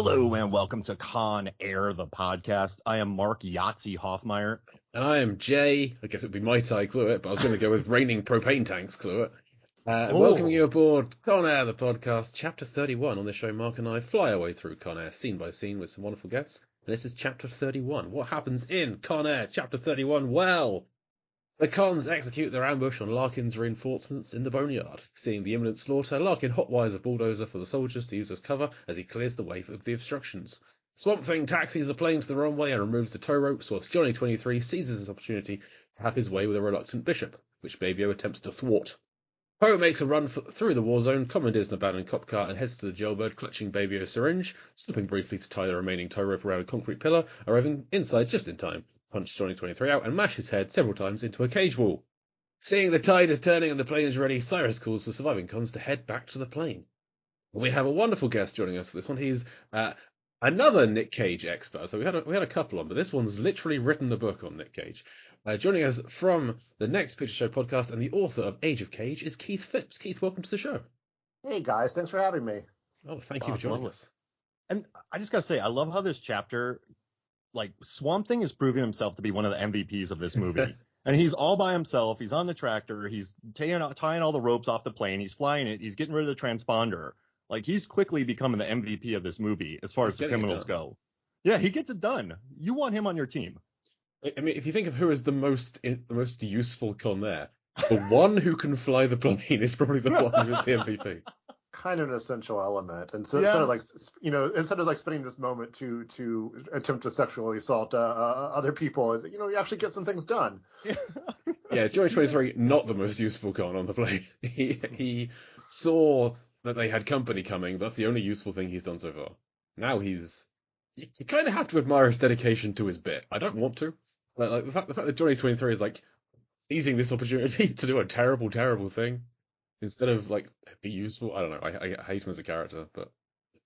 Hello and welcome to Con Air, the podcast. I am Mark Yahtzee Hoffmeyer. And I am Jay. I guess it would be Mai Tai Cluett, but I was going to go with Raining Propane Tanks Cluett. Welcoming you aboard Con Air, the podcast, Chapter 31. On this show, Mark and I fly our way through Con Air, scene by scene, with some wonderful guests. And this is Chapter 31. What happens in Con Air, Chapter 31? Well, the Cons execute their ambush on Larkin's reinforcements in the boneyard. Seeing the imminent slaughter, Larkin hotwires a bulldozer for the soldiers to use as cover as he clears the way of the obstructions. Swamp Thing taxis the plane to the runway and removes the tow ropes, whilst Johnny 23 seizes his opportunity to have his way with a reluctant Bishop, which Baby-O attempts to thwart. Poe makes a run through the war zone, commandeers an abandoned cop car, and heads to the jailbird, clutching Baby-O's syringe, stopping briefly to tie the remaining tow rope around a concrete pillar, arriving inside just in time, punch Johnny 23 out, and mash his head several times into a cage wall. Seeing the tide is turning and the plane is ready, Cyrus calls the surviving Cons to head back to the plane. We have a wonderful guest joining us for this one. He's another Nick Cage expert. So we had a couple on, but this one's literally written the book on Nick Cage. Joining us from the Next Picture Show podcast and the author of Age of Cage is Keith Phipps. Keith, welcome to the show. Hey guys, thanks for having me. Oh, thank you for joining us. And I just gotta say, I love how this chapter, like, Swamp Thing is proving himself to be one of the MVPs of this movie. And he's all by himself. He's on the tractor. He's tying all the ropes off the plane. He's flying it. He's getting rid of the transponder. Like, he's quickly becoming the MVP of this movie as far as the criminals go. Yeah, he gets it done. You want him on your team. I mean, if you think of who is the most useful Con there, the one who can fly the plane is probably the one who's the MVP. Kind of an essential element, and so instead of like spending this moment to attempt to sexually assault other people, you actually get some things done. Yeah, Joey 23, not the most useful Con on the plane. He saw that they had company coming. That's the only useful thing he's done so far. Now you kind of have to admire his dedication to his bit. I don't want to. Like the fact that Johnny 23 is like seizing this opportunity to do a terrible, terrible thing instead of like be useful. I don't know. I hate him as a character, but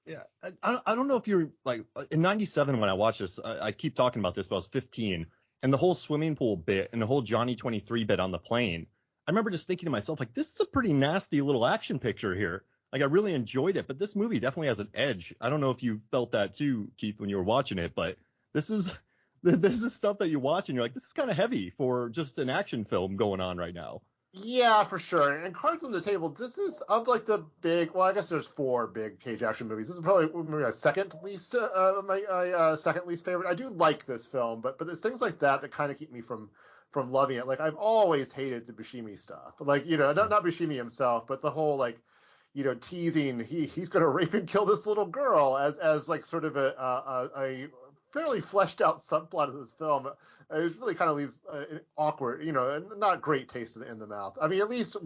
yeah, I don't know if you're like in '97 when I watched this. I keep talking about this, but I was 15, and the whole swimming pool bit and the whole Johnny 23 bit on the plane. I remember just thinking to myself, like, this is a pretty nasty little action picture here. Like, I really enjoyed it, but this movie definitely has an edge. I don't know if you felt that too, Keith, when you were watching it, but this is stuff that you watch and you're like, this is kind of heavy for just an action film going on right now. Yeah, for sure. And Cards on the Table, this is of like the big. Well, I guess there's 4 big Cage action movies. This is probably my second least favorite. I do like this film, but there's things like that kind of keep me from loving it. Like, I've always hated the Buscemi stuff. Like, not Buscemi himself, but the whole like, teasing he's going to rape and kill this little girl as like sort of a fairly fleshed out subplot of this film. It really kind of leaves awkward, not great taste in the mouth. I mean, at least it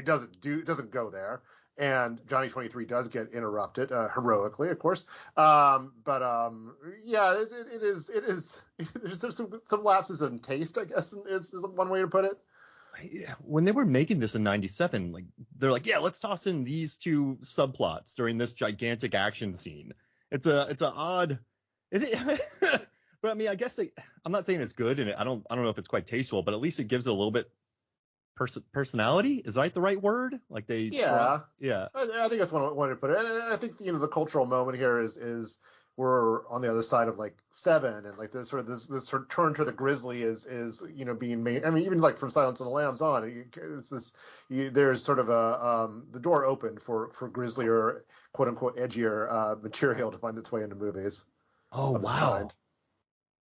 doesn't go there. And Johnny 23 does get interrupted heroically, of course. Yeah, it is. There's some lapses in taste, I guess, is one way to put it. When they were making this in '97, like, they're like, yeah, let's toss in these 2 subplots during this gigantic action scene. It's an odd. But I mean, I guess I'm not saying it's good, and I don't know if it's quite tasteful, but at least it gives it a little bit personality. Is that the right word? Like they. Yeah. Yeah. I think that's one way to put it. And I think the cultural moment here is we're on the other side of like 7, and like this sort of turn to the grisly is being made. I mean, even like from Silence of the Lambs on, there's sort of the door open for grislier, quote unquote edgier material to find its way into movies. Oh wow.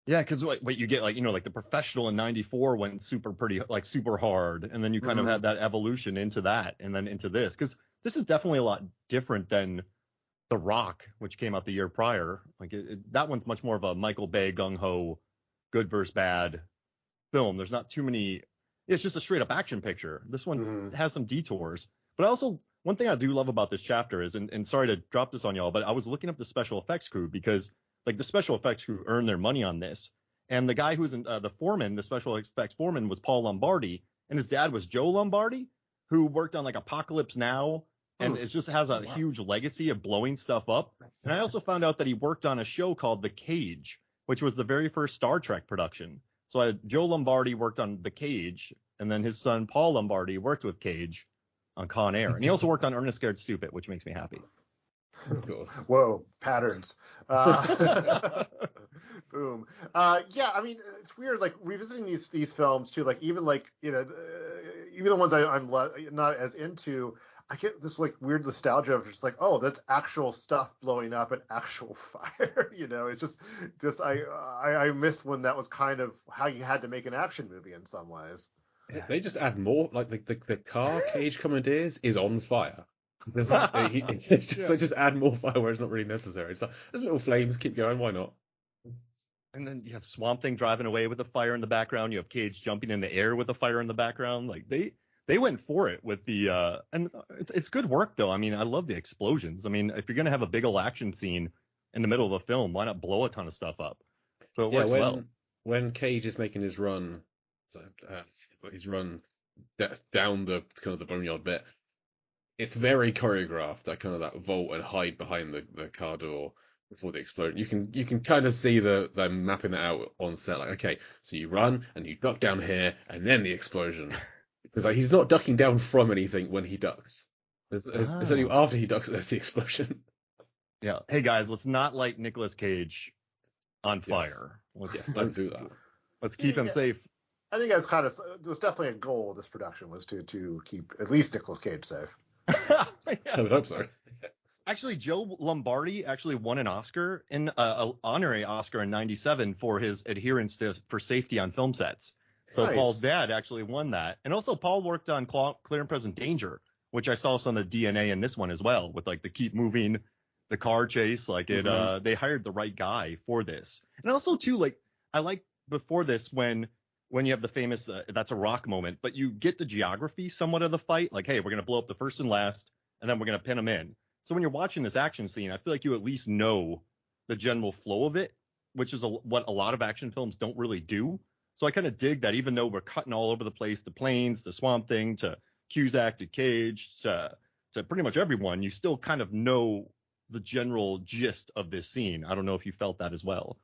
Yeah, because what you get, like, like The Professional in '94 went super hard, and then you kind of had that evolution into that, and then into this, because this is definitely a lot different than The Rock, which came out the year prior. Like that one's much more of a Michael Bay gung-ho, good versus bad film. There's not too many. It's just a straight up action picture. This one has some detours. But also, one thing I do love about this chapter is, and sorry to drop this on y'all, but I was looking up the special effects crew, because like the special effects crew earned their money on this. And the guy who's the foreman, the special effects foreman, was Paul Lombardi, and his dad was Joe Lombardi, who worked on like Apocalypse Now. And it just has a huge legacy of blowing stuff up. And I also found out that he worked on a show called The Cage, which was the very first Star Trek production. So Joe Lombardi worked on The Cage, and then his son Paul Lombardi worked with Cage on Con Air. And he also worked on Ernest Scared Stupid, which makes me happy. Of course. Whoa, patterns. Boom. Yeah, I mean, it's weird, like revisiting these films too. Like even like even the ones I'm not as into. I get this like weird nostalgia of just like, oh, that's actual stuff blowing up and actual fire. It's just this. I miss when that was kind of how you had to make an action movie in some ways. They just add more, like the car Cage commandeers is on fire. They just add more fire where it's not really necessary. It's like, there's little flames, keep going, why not? And then you have Swamp Thing driving away with a fire in the background. You have Cage jumping in the air with a fire in the background. Like they went for it with the and it's good work though. I mean, I love the explosions. I mean, if you're gonna have a big old action scene in the middle of a film, why not blow a ton of stuff up? So it works well. When Cage is making his run, down the kind of the boneyard bit, it's very choreographed. That kind of that vault and hide behind the car door before the explosion. You can kind of see them mapping that out on set. Like, okay, so you run and you duck down here, and then the explosion. Because like he's not ducking down from anything when he ducks. It's only after he ducks there's the explosion. Yeah. Hey guys, let's not light Nicolas Cage on fire. Yes, don't do that. Let's keep him safe. I think that's kind of, it was definitely a goal of this production was to keep at least Nicolas Cage safe. I would hope so. Actually, Joe Lombardi actually won an Oscar, an honorary Oscar in '97 for his adherence for safety on film sets. So nice. Paul's dad actually won that. And also Paul worked on Clear and Present Danger, which I saw some of the DNA in this one as well, with like the keep moving, the car chase. Like it, they hired the right guy for this. And also too, like I like before this when you have the famous that's a rock moment, but you get the geography somewhat of the fight. Like, hey, we're gonna blow up the first and last, and then we're gonna pin them in. So when you're watching this action scene, I feel like you at least know the general flow of it, which is what a lot of action films don't really do. So I kind of dig that, even though we're cutting all over the place, the planes, the Swamp Thing, to Cusack, to Cage, to pretty much everyone, you still kind of know the general gist of this scene. I don't know if you felt that as well.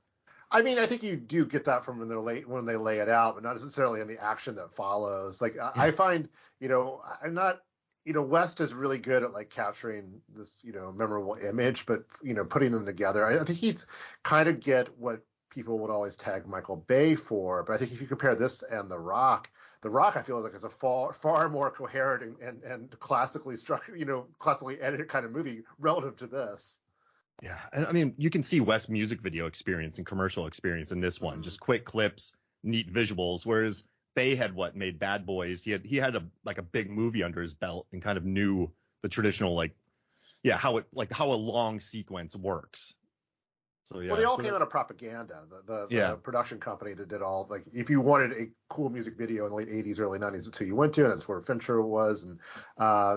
I mean, I think you do get that from when they lay it out, but not necessarily in the action that follows. Like I find, I'm not, West is really good at like capturing this, memorable image, but putting them together. I think he's kind of get what people would always tag Michael Bay for, but I think if you compare this and The Rock I feel like is a far more coherent and classically structured, classically edited kind of movie relative to this. Yeah, and I mean, you can see West's music video experience and commercial experience in this one, just quick clips, neat visuals, whereas Bay had made Bad Boys. He had a big movie under his belt and kind of knew the traditional how a long sequence works. So yeah. Well, they all came out of Propaganda, the production company that did all, like, if you wanted a cool music video in the late 80s, early 90s, that's who you went to, and that's where Fincher was. And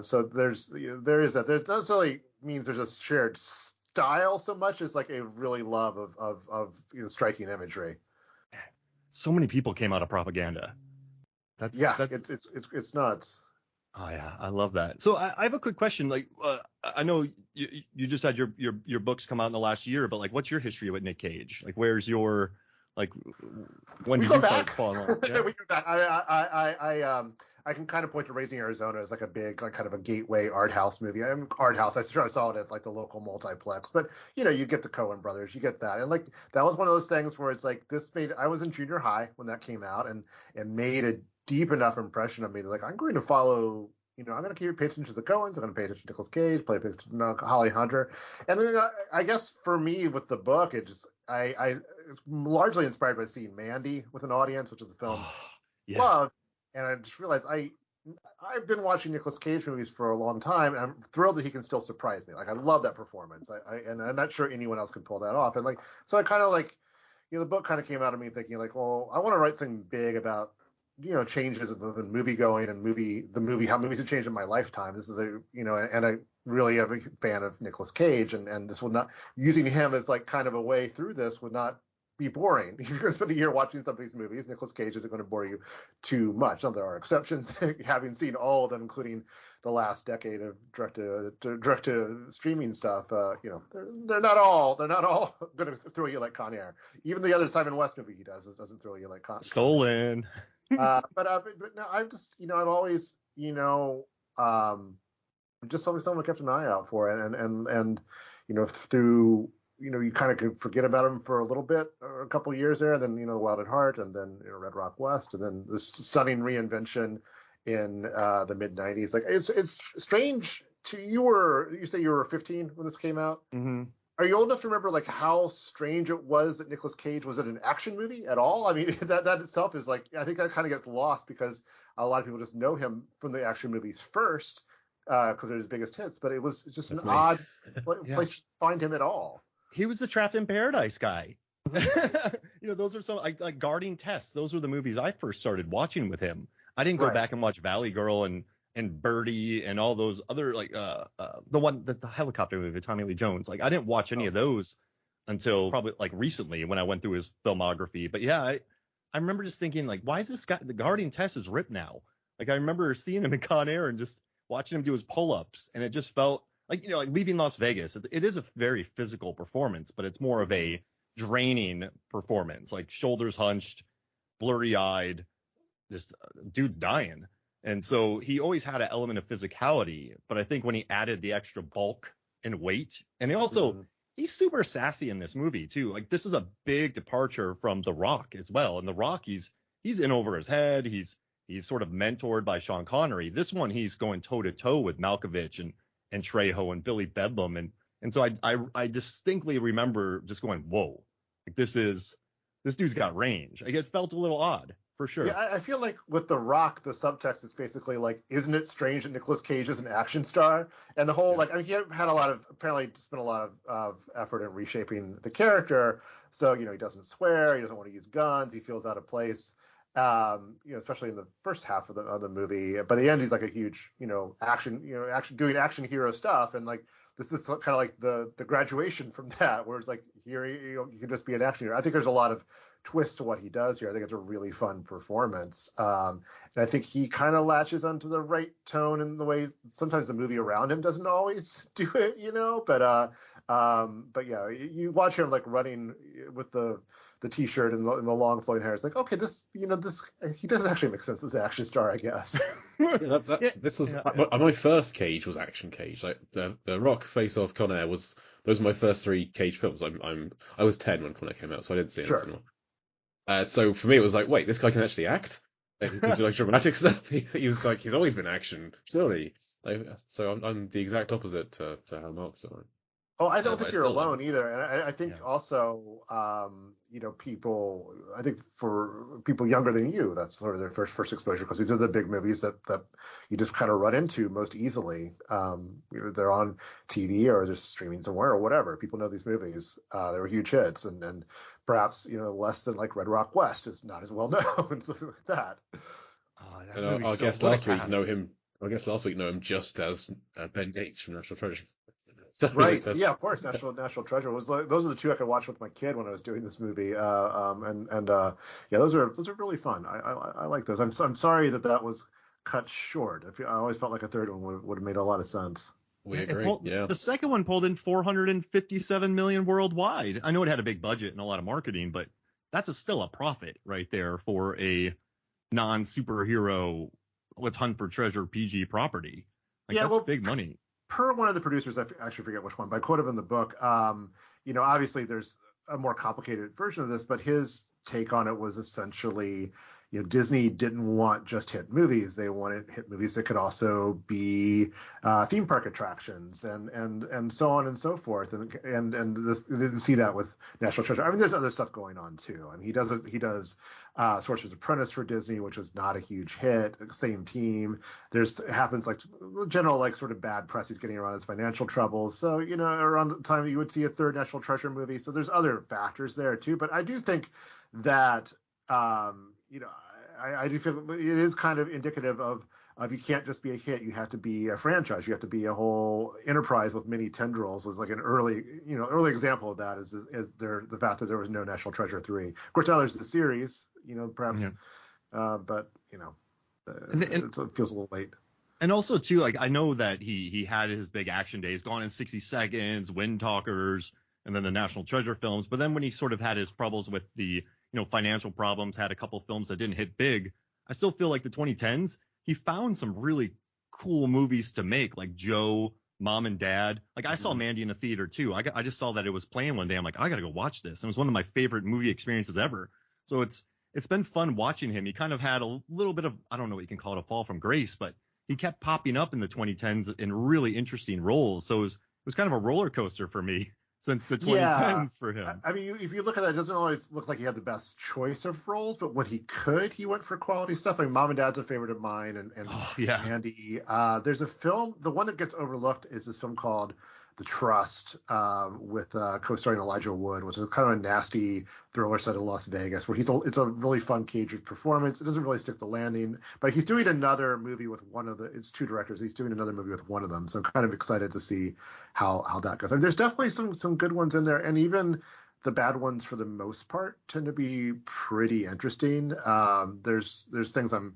so there is that. There doesn't necessarily means there's a shared style so much as like a really love of striking imagery. So many people came out of Propaganda. It's nuts. Oh yeah, I love that. So I have a quick question. Like, I know you just had your books come out in the last year, but like, what's your history with Nick Cage? Like, where's your when did you start following along? Yeah. We go back. I can kind of point to Raising Arizona as like a big, like kind of a gateway art house movie. Art house. I saw it at like the local multiplex, but you get the Coen brothers, you get that, and like that was one of those things where it's like I was in junior high when that came out, and made a deep enough impression on me that like I'm going to follow. I'm going to pay attention to the Coens. I'm going to pay attention to Nicolas Cage, pay attention to Holly Hunter, and then I guess for me with the book, it's largely inspired by seeing Mandy with an audience, which is the film love. And I just realized I've been watching Nicolas Cage movies for a long time, and I'm thrilled that he can still surprise me. Like, I love that performance. And I'm not sure anyone else could pull that off. And like, so I kind of like, the book kind of came out of me thinking like, well, I want to write something big about, changes in movie going and how movies have changed in my lifetime. This is and I really am a fan of Nicolas Cage, and this would not, using him as like kind of a way through this would not be boring. If you're going to spend a year watching some of these movies, Nicolas Cage isn't going to bore you too much. Now, there are exceptions, having seen all of them, including the last decade of direct to streaming stuff. They're not all going to throw you like Con Air. Even the other Simon West movie he does doesn't throw you like Con Air. Stolen. But no, I've just I've always just something someone kept an eye out for, and through you kind of could forget about him for a little bit, or a couple years there, and then Wild at Heart, and then Red Rock West, and then this stunning reinvention in the mid '90s. Like it's strange. You say you were 15 when this came out. Mm-hmm. Are you old enough to remember like how strange it was that Nicolas Cage was in an action movie at all? I mean, that itself is like, I think that kind of gets lost because a lot of people just know him from the action movies first because they're his biggest hits. But it was just an odd place to find him at all. He was the Trapped in Paradise guy. Those are some like Guarding Tess. Those were the movies I first started watching with him. I didn't go back and watch Valley Girl and Birdie and all those other like the helicopter movie with Tommy Lee Jones. Like I didn't watch any of those until probably like recently when I went through his filmography. But yeah, I remember just thinking like, why is this guy, the Guarding Tess is ripped now? Like I remember seeing him in Con Air and just watching him do his pull-ups, and it just felt like like leaving Las Vegas. It is a very physical performance, but it's more of a draining performance, like shoulders hunched, blurry-eyed, just dude's dying. And so he always had an element of physicality, but I think when he added the extra bulk and weight, and he also he's super sassy in this movie too. Like this is a big departure from The Rock as well. And The Rock, he's in over his head. He's sort of mentored by Sean Connery. This one, he's going toe to toe with Malkovich and Trejo and Billy Bedlam. And so I distinctly remember just going, whoa, like this dude's got range. Like it felt a little odd. For sure. Yeah, I feel like with The Rock, the subtext is basically like, isn't it strange that Nicolas Cage is an action star? And the whole like, I mean, he had apparently spent a lot of effort in reshaping the character. So he doesn't swear, he doesn't want to use guns, he feels out of place. Especially in the first half of the movie. By the end, he's like a huge action hero stuff, and like this is kind of like the graduation from that, where it's like here you can just be an action hero. I think there's a lot of twist to what he does here. I think it's a really fun performance. And I think he kind of latches onto the right tone in the way sometimes the movie around him doesn't always do it, but yeah, you watch him like running with the t-shirt and the long flowing hair. It's like, okay, this he does actually make sense as an action star, I guess. My first Cage was Action Cage. Like the Rock, Face Off, Con Air those were my first three Cage films. I was 10 when Con Air came out, so I didn't see it in the cinema. So for me, it was like, wait, this guy can actually act? Like, he can do like dramatic stuff. He's always been action, surely. So I'm the exact opposite to how Mark's on. Oh, I don't think you're alone either, and I think also, people. I think for people younger than you, that's sort of their first exposure, because these are the big movies that you just kind of run into most easily. They're on TV or just streaming somewhere or whatever. People know these movies. They were huge hits, and perhaps less than like Red Rock West is not as well known, something like that. I guess last week know him just as Ben Gates from National Treasure. Right. Yeah, of course. National Treasure was those are the two I could watch with my kid when I was doing this movie. Yeah, those are really fun. I like those. I'm sorry that was cut short. I always felt like a third one would have made a lot of sense. We agree. Yeah. The second one pulled in $457 million worldwide. I know it had a big budget and a lot of marketing, but that's still a profit right there for a non-superhero, let's hunt for treasure PG property. That's big money. Per one of the producers, I actually forget which one, but I quote him in the book. Obviously there's a more complicated version of this, but his take on it was essentially, Disney didn't want just hit movies. They wanted hit movies that could also be theme park attractions and so on and so forth. And this, they didn't see that with National Treasure. I mean, there's other stuff going on too. I mean, he does Sorcerer's Apprentice for Disney, which was not a huge hit. Same team. It happens like general like sort of bad press. He's getting around his financial troubles. So around the time you would see a third National Treasure movie. So there's other factors there too. But I do think that I do feel it is kind of indicative of you can't just be a hit. You have to be a franchise. You have to be a whole enterprise with many tendrils. Was like an early example of that is the fact that there was no National Treasure 3. Of course, now there's the series, perhaps, but it feels a little late. And also too, like I know that he had his big action days, Gone in 60 Seconds, Wind Talkers, and then the National Treasure films. But then when he sort of had his troubles with the financial problems, had a couple films that didn't hit big, I still feel like the 2010s, he found some really cool movies to make, like Joe, Mom and Dad. Like I saw Mandy in a theater too. I just saw that it was playing one day. I'm like, I gotta go watch this. And it was one of my favorite movie experiences ever. So it's been fun watching him. He kind of had a little bit of, I don't know what you can call it, a fall from grace, but he kept popping up in the 2010s in really interesting roles. So it was kind of a roller coaster for me since the 2010s for him. I mean, if you look at that, it doesn't always look like he had the best choice of roles, but when he could, he went for quality stuff. Like Mom and Dad's a favorite of mine, and Andy. There's a film, the one that gets overlooked is this film called The Trust, with co-starring Elijah Wood, which is kind of a nasty thriller set in Las Vegas, where it's a really fun caged performance. It doesn't really stick the landing, but he's doing another movie with it's two directors. He's doing another movie with one of them, so I'm kind of excited to see how that goes. I mean, there's definitely some good ones in there, and even the bad ones for the most part tend to be pretty interesting. There's things I'm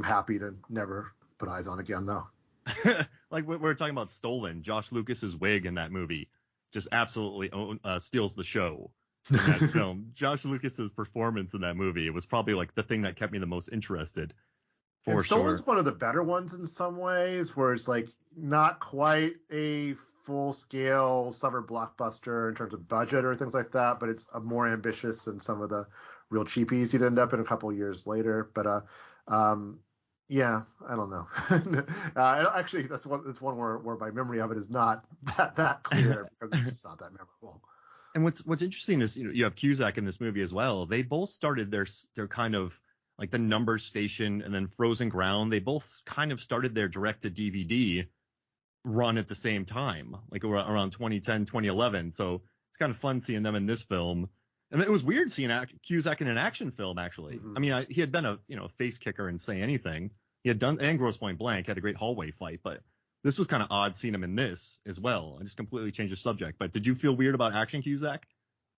happy to never put eyes on again though. Like we were talking about Stolen, Josh Lucas's wig in that movie just absolutely steals the show in that film. Josh Lucas's performance in that movie, it was probably like the thing that kept me the most interested. And Stolen's one of the better ones in some ways, where it's like not quite a full-scale summer blockbuster in terms of budget or things like that, but it's more ambitious than some of the real cheapies he'd end up in a couple of years later. But yeah, I don't know. Actually, that's one where my memory of it is not that clear because it's just not that memorable. And what's interesting is you have Cusack in this movie as well. They both started their kind of like the Number Station and then Frozen Ground. They both kind of started their direct to DVD run at the same time, like around 2010, 2011. So it's kind of fun seeing them in this film. And it was weird seeing Cusack in an action film, actually. Mm-hmm. I mean, he had been a face kicker and Say Anything. He had done, and Grosse Pointe Blank had a great hallway fight, but this was kind of odd seeing him in this as well. I just completely changed the subject. But did you feel weird about action Cusack?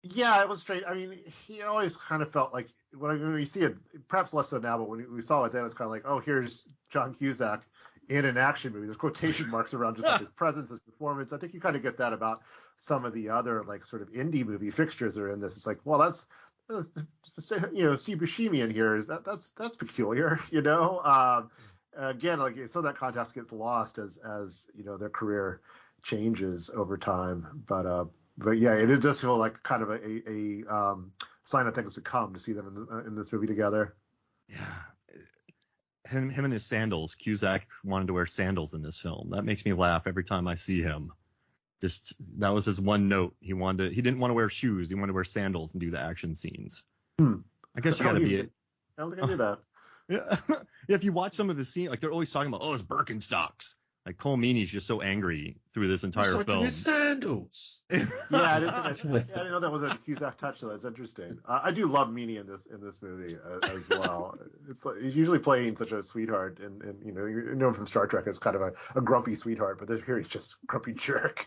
Yeah, it was straight. I mean, he always kind of felt like when we see it, perhaps less so now, but when we saw it then, it's kind of like, oh, here's John Cusack in an action movie. There's quotation marks around just like his presence, his performance. I think you kind of get that about some of the other like sort of indie movie fixtures that are in this. It's like, well, that's Steve Buscemi in here. That's peculiar, Again, like some of that context gets lost as their career changes over time. But yeah, it does feel like kind of a sign of things to come to see them in this movie together. Yeah. Him and his sandals. Cusack wanted to wear sandals in this film. That makes me laugh every time I see him. Just that was his one note. He didn't want to wear shoes. He wanted to wear sandals and do the action scenes. I guess you got to be it. I don't think I knew that. Yeah. Yeah. If you watch some of his scenes, like they're always talking about, it's Birkenstocks. Like Cole Meany's just so angry through this entire film. His sandals. Yeah, I didn't know that was a Cusack touch. So that's interesting. I do love Meany in this movie as well. It's like he's usually playing such a sweetheart, and you know him from Star Trek as kind of a grumpy sweetheart, but here he's just a grumpy jerk.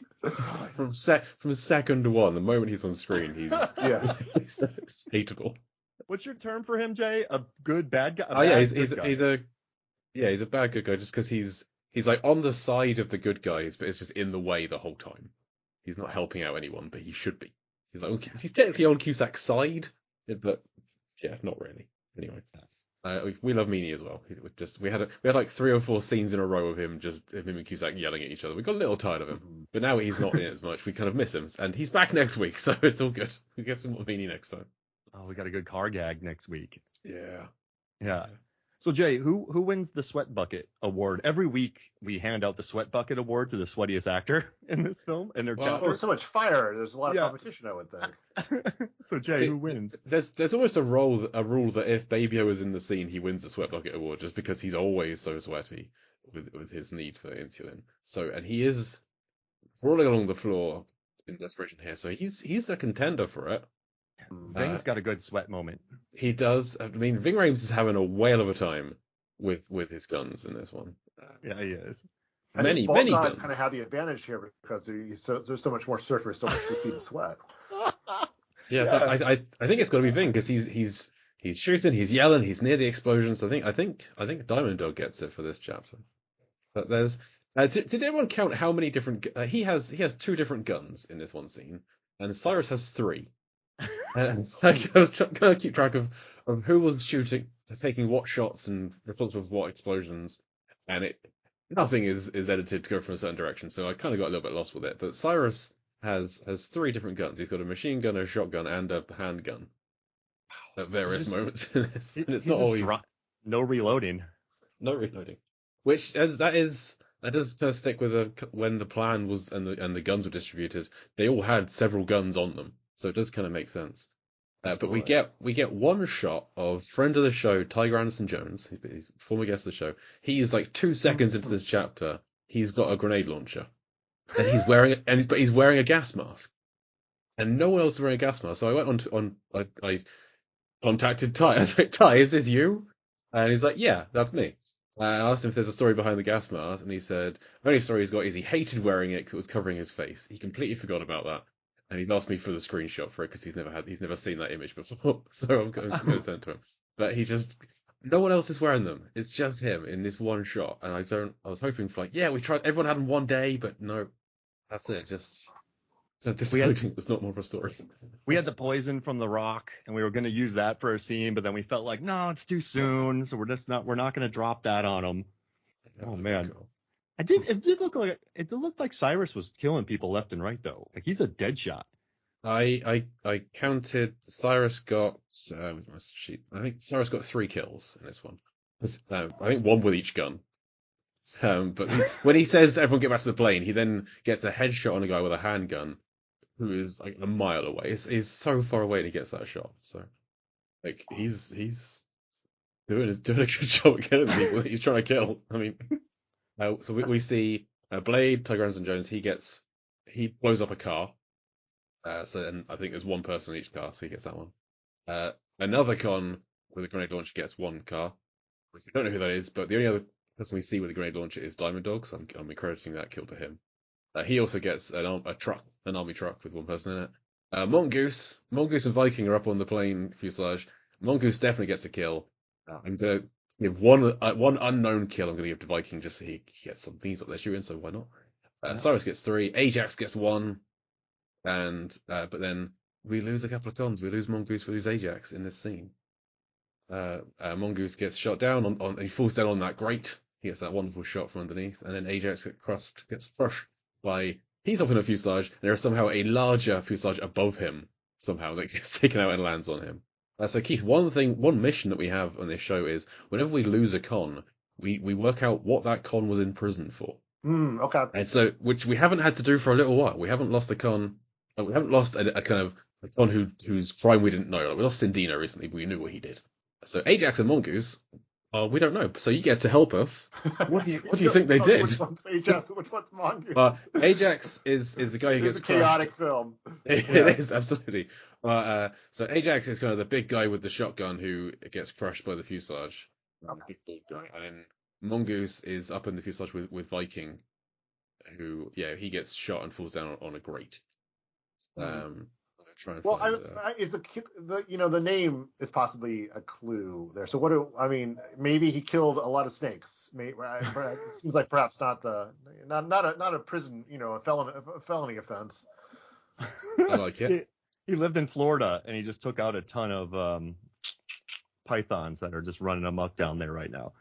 From second one, the moment he's on screen, he's he's hateable. What's your term for him, Jay? A good bad guy? He's a bad good guy just because he's like on the side of the good guys, but it's just in the way the whole time. He's not helping out anyone, but he should be. He's like, he's technically on Cusack's side, but yeah, not really. Anyway, we love Meany as well. We had like 3 or 4 scenes in a row of him and Cusack yelling at each other. We got a little tired of him, but now he's not in it as much. We kind of miss him, and he's back next week, so it's all good. We get some more Meany next time. Oh, we got a good car gag next week. Yeah. So Jay, who wins the Sweat Bucket Award? Every week we hand out the Sweat Bucket Award to the sweatiest actor in this film and their chapter. There's so much fire. There's a lot of competition, I would think. So Jay, who wins? There's almost a rule that if Baby-O is in the scene, he wins the Sweat Bucket Award just because he's always so sweaty with his need for insulin. So, and he is rolling along the floor in desperation here. So he's a contender for it. Ving's got a good sweat moment. He does. I mean, Ving Rhames is having a whale of a time with his guns in this one. Yeah, he is. Many guns kind of have the advantage here because there's so much more surface, so much to see the sweat. Yeah, so I think it's got to be Ving because he's shooting, he's yelling, he's near the explosions. I think Diamond Dog gets it for this chapter. But there's did anyone count how many different? He has 2 different guns in this one scene, and Cyrus has 3. And I was trying to keep track of who was shooting, taking what shots and responsible for what explosions. and nothing is edited to go from a certain direction. So I kind of got a little bit lost with it. But Cyrus has 3 different guns. He's got a machine gun, a shotgun, and a handgun at various moments in this. And it's not always no reloading. No reloading. Which that does kind of stick with when the plan was and the guns were distributed. They all had several guns on them, so it does kind of make sense. But we get one shot of friend of the show, Tiger Anderson Jones. He's a former guest of the show. He is like 2 seconds into this chapter. He's got a grenade launcher, and he's wearing a gas mask, and no one else is wearing a gas mask. So I went I contacted Ty. I was like, Ty, is this you? And he's like, yeah, that's me. I asked him if there's a story behind the gas mask, and he said the only story he's got is he hated wearing it because it was covering his face. He completely forgot about that. And he asked me for the screenshot for it because he's never seen that image before. So I'm going to send it to him. But no one else is wearing them. It's just him in this one shot. And I was hoping for we tried, everyone had them one day, but no, that's it. Just so disappointing. There's not more of a story. We had the poison from the rock, and we were going to use that for a scene, but then we felt like, no, it's too soon. So we're not going to drop that on him. Oh man. Cool. It looked like Cyrus was killing people left and right though. Like he's a dead shot. I counted. Cyrus got with my sheet. I think Cyrus got 3 kills in this one. I think 1 with each gun. But when he says everyone get back to the plane, he then gets a headshot on a guy with a handgun who is like a mile away. He's so far away and he gets that shot. So like he's doing a good job at killing people that he's trying to kill. I mean. So we see Blade, Tiger Anderson Jones. He blows up a car. And I think there's 1 person in each car, so he gets that one. Another con with a grenade launcher gets 1 car. We don't know who that is, but the only other person we see with a grenade launcher is Diamond Dog, so I'm accrediting that kill to him. He also gets an army truck with 1 person in it. Mongoose and Viking are up on the plane fuselage. Mongoose definitely gets a kill. I'm gonna give one unknown kill. I'm going to give to Viking just so he gets some things up there shooting. So why not? Cyrus gets 3. Ajax gets 1, and but then we lose a couple of cons. We lose Mongoose. We lose Ajax in this scene. Mongoose gets shot down on he falls down on that grate. He gets that wonderful shot from underneath, and then Ajax gets crushed by. He's up in a fuselage, and there is somehow a larger fuselage above him somehow that gets taken out and lands on him. So Keith, one mission that we have on this show is whenever we lose a con, we work out what that con was in prison for. Okay. And so, which we haven't had to do for a little while. We haven't lost a con. We haven't lost a kind of a con whose crime we didn't know. Like we lost Sindina recently, but we knew what he did. So Ajax and Mongoose, we don't know. So you get to help us. What do you think they did? Which one's Ajax? Which one's Mongoose? Ajax is the guy who gets crushed. It's a chaotic film. It is, absolutely. So Ajax is kind of the big guy with the shotgun who gets crushed by the fuselage. Big guy. And then Mongoose is up in the fuselage with Viking, who he gets shot and falls down on a grate. Is the name is possibly a clue there. So maybe he killed a lot of snakes. It seems like perhaps not a prison, a felony offense. I like it. He lived in Florida and he just took out a ton of pythons that are just running amok down there right now.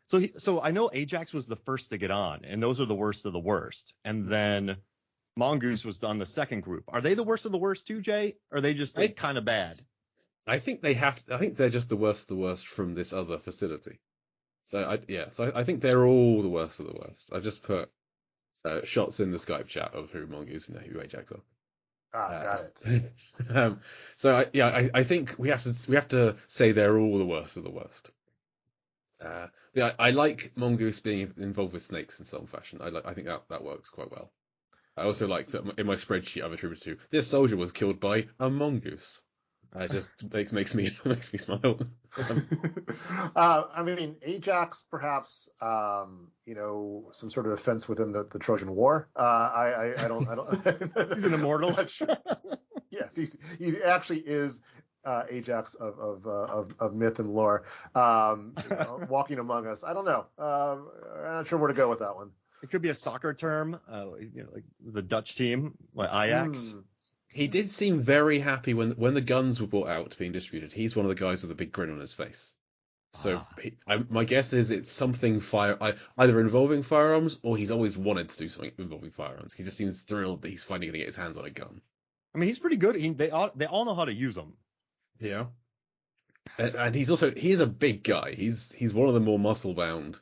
So I know Ajax was the first to get on, and those are the worst of the worst. And then Mongoose was on the second group. Are they the worst of the worst too, Jay? Or are they just kind of bad? I think they're just the worst of the worst from this other facility. So I think they're all the worst of the worst. I just put shots in the Skype chat of who Mongoose and who Ajax are. Got it. I think we have to say they're all the worst of the worst. I like Mongoose being involved with snakes in some fashion. I think that works quite well. I also like that in my spreadsheet I've attributed to this soldier was killed by a mongoose. It just makes me smile. Ajax perhaps some sort of offense within the Trojan War. I don't. He's an immortal. Yes, he actually is Ajax of myth and lore, walking among us. I don't know. I'm not sure where to go with that one. It could be a soccer term, like the Dutch team, like Ajax. He did seem very happy when the guns were brought out being distributed. He's one of the guys with a big grin on his face. So my guess is it's something either involving firearms, or he's always wanted to do something involving firearms. He just seems thrilled that he's finally going to get his hands on a gun. I mean, he's pretty good. They all know how to use them. Yeah. And he is a big guy. He's one of the more muscle bound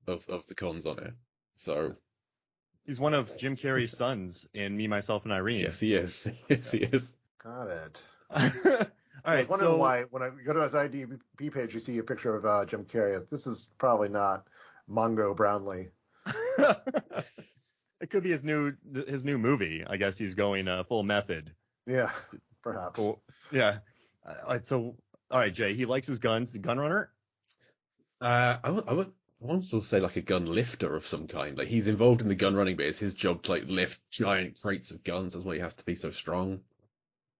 of the cons on it. So he's one of Jim Carrey's sons in Me, Myself, and Irene. Yes, he is. Yes, he is. Got it. All right. I was wondering why when I go to his IMDb page, you see a picture of Jim Carrey. This is probably not Mongo Brownlee. It could be his new movie. I guess he's going full method. Yeah, perhaps. Cool. Yeah. So, all right, Jay. He likes his guns. The gun runner. I would also say like a gun lifter of some kind. Like he's involved in the gun running, but it's his job to like lift giant crates of guns. That's why he has to be so strong.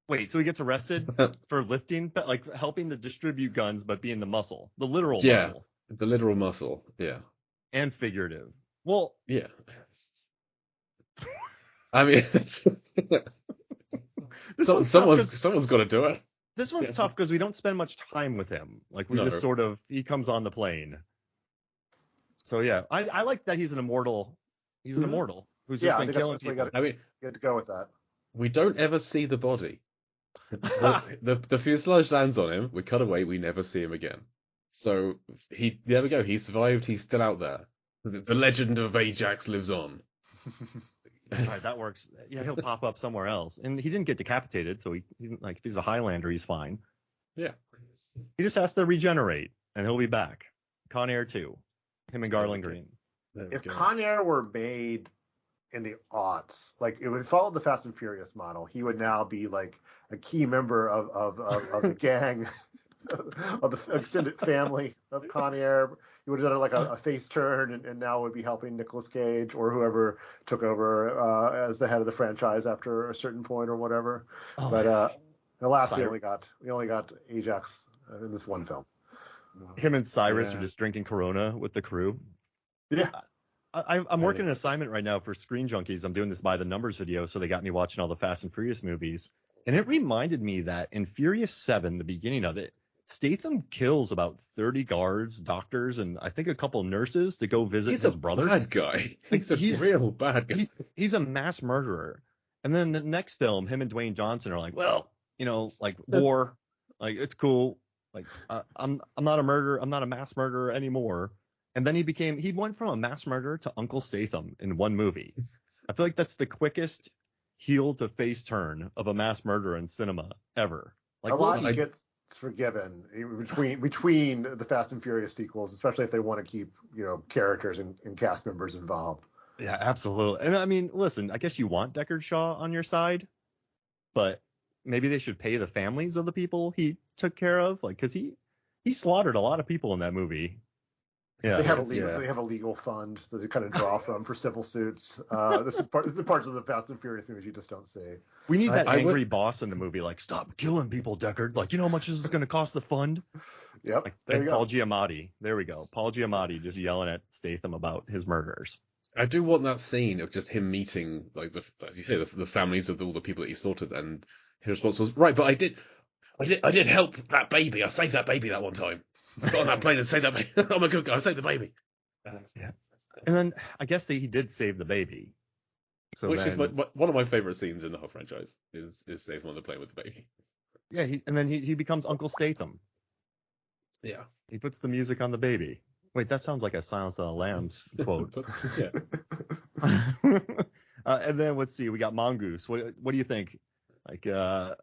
Wait, so he gets arrested for lifting, like helping to distribute guns, but being the muscle, the literal muscle. Yeah, the literal muscle. Yeah. And figurative. Well. Yeah. I mean, someone's got to do it. This one's tough because we don't spend much time with him. Like we just sort of, he comes on the plane. So yeah, I like that he's an immortal. He's an immortal who's just been killing people. I mean, you had to go with that. We don't ever see the body. the fuselage lands on him. We cut away. We never see him again. So there we go. He survived. He's still out there. The legend of Ajax lives on. All right, that works. Yeah, he'll pop up somewhere else. And he didn't get decapitated, so he's like, if he's a Highlander, he's fine. Yeah. He just has to regenerate, and he'll be back. Con Air 2. Him and Garland Green. If Con Air were made in the aughts, like it would follow the Fast and Furious model, he would now be like a key member of the gang, of the extended family of Con Air. He would have done like a face turn and now would be helping Nicolas Cage or whoever took over as the head of the franchise after a certain point or whatever. Oh, but alas, we only got Ajax in this one film. Him and Cyrus are just drinking Corona with the crew. Yeah. I'm working an assignment right now for Screen Junkies. I'm doing this by the numbers video, so they got me watching all the Fast and Furious movies. And it reminded me that in Furious 7, the beginning of it, Statham kills about 30 guards, doctors, and I think a couple nurses to go visit his brother. He's a bad guy. He's a real bad guy. He's a mass murderer. And then the next film, him and Dwayne Johnson are like, well, like war, like it's cool. Like I'm not a murderer. I'm not a mass murderer anymore. And then he went from a mass murderer to Uncle Statham in one movie. I feel like that's the quickest heel to face turn of a mass murderer in cinema ever. Like a lot he gets forgiven between the Fast and Furious sequels, especially if they want to keep characters and cast members involved. Yeah, absolutely. And I mean, listen, I guess you want Deckard Shaw on your side, but maybe they should pay the families of the people he took care of, like because he slaughtered a lot of people in that movie. Yeah, they have a legal fund that they kind of draw from for civil suits. This is parts of the Fast and Furious movies you just don't see. We need that angry boss in the movie, like stop killing people, Deckard. Like, you know how much this is going to cost the fund? Yep. Like, there you go. Paul Giamatti. There we go. Paul Giamatti just yelling at Statham about his murders. I do want that scene of just him meeting, like as you say, the families of all the people that he slaughtered, and his response was, right, but I did help that baby. I saved that baby that one time. I got on that plane and saved that baby. I'm a good guy. I saved the baby. Yeah. And then I guess he did save the baby. So which is one of my favorite scenes in the whole franchise is Statham on the plane with the baby. Yeah, and then he becomes Uncle Statham. Yeah. He puts the music on the baby. Wait, that sounds like a Silence of the Lambs quote. Yeah. And then let's see, we got Mongoose. What do you think? Like, what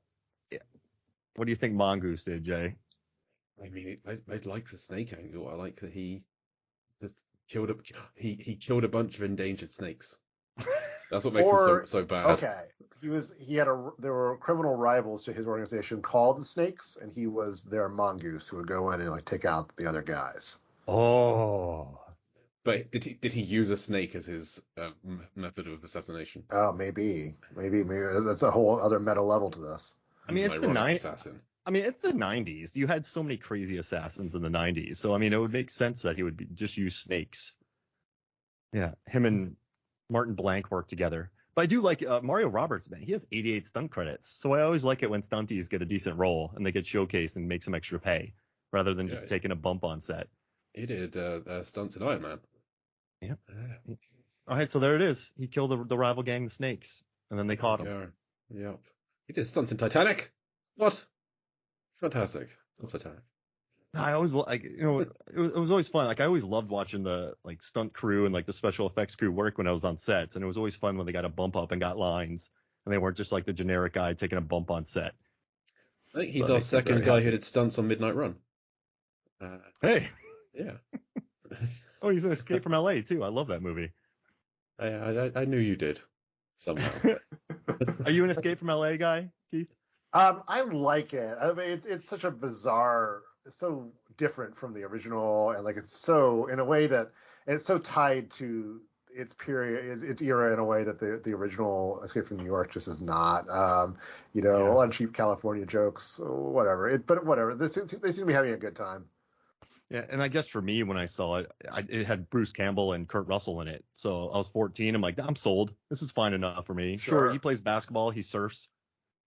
do you think Mongoose did, Jay? I mean, I like the snake angle. I like that he just killed a bunch of endangered snakes. That's what makes it so bad. Okay, there were criminal rivals to his organization called the Snakes, and he was their mongoose who would go in and like take out the other guys. Oh. But did he use a snake as his method of assassination? Oh, maybe that's a whole other meta level to this. I mean, it's the 90s. I mean, it's the 90s. You had so many crazy assassins in the 90s. So, I mean, it would make sense that he would just use snakes. Yeah, him and Martin Blanc work together. But I do like Mario Roberts, man. He has 88 stunt credits. So I always like it when stunties get a decent role and they get showcased and make some extra pay. rather than just taking a bump on set. He did stunts in Iron Man. Yep. All right, so there it is. He killed the rival gang, the Snakes, and then they caught him. Yep. He did stunts in Titanic. What? Fantastic. Titanic. I always it was always fun. Like I always loved watching the like stunt crew and like the special effects crew work when I was on sets, and it was always fun when they got a bump up and got lines, and they weren't just like the generic guy taking a bump on set. I think he's our second guy who did stunts on Midnight Run. Hey. Yeah. Oh, he's in Escape from L.A. too. I love that movie. I knew you did somehow. Are you an Escape from L.A. guy, Keith? I like it. I mean, it's such a bizarre, it's so different from the original, and like it's so in a way that it's so tied to its period, its era in a way that the original Escape from New York just is not. A lot of cheap California jokes, whatever. But whatever. They seem to be having a good time. Yeah, and I guess for me, when I saw it, it had Bruce Campbell and Kurt Russell in it. So I was 14. I'm like, I'm sold. This is fine enough for me. Sure, he plays basketball. He surfs.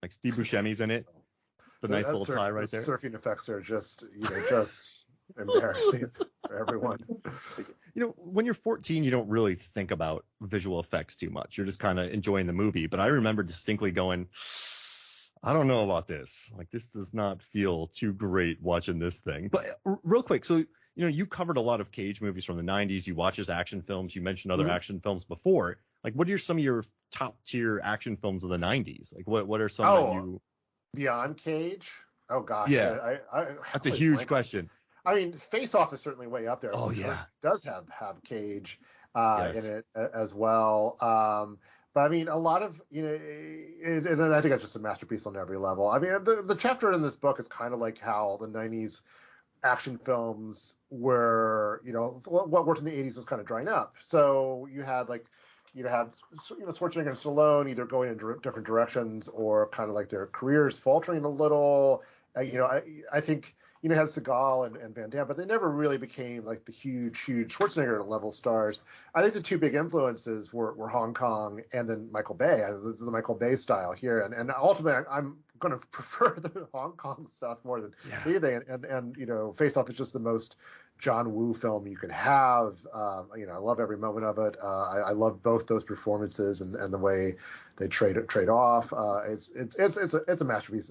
Like Steve Buscemi's in it. The nice little tie right there. Surfing effects are just embarrassing for everyone. When you're 14, you don't really think about visual effects too much. You're just kind of enjoying the movie. But I remember distinctly going, I don't know about this. Like, this does not feel too great watching this thing. But real quick, so, you covered a lot of Cage movies from the 90s. You watch his action films. You mentioned other action films before. Like, what are some of your top tier action films of the 90s? Like, what are some that you... Beyond Cage? Oh, gosh. Yeah. That's a huge question. I mean, Face Off is certainly way up there. Oh, yeah. It does have Cage in it as well. But I mean, a lot of, and I think it's just a masterpiece on every level. I mean, the chapter in this book is kind of like how the 90s action films were, what worked in the 80s was kind of drying up. So you had Schwarzenegger and Stallone either going in different directions or kind of like their careers faltering a little. I think, had Seagal and Van Damme, but they never really became like the huge Schwarzenegger level stars. I think the two big influences were Hong Kong and then Michael Bay. The Michael Bay style here, and ultimately I'm going to prefer the Hong Kong stuff more than anything. And Face Off is just the most John Woo film you could have. I love every moment of it. I love both those performances and the way they trade off. It's a masterpiece.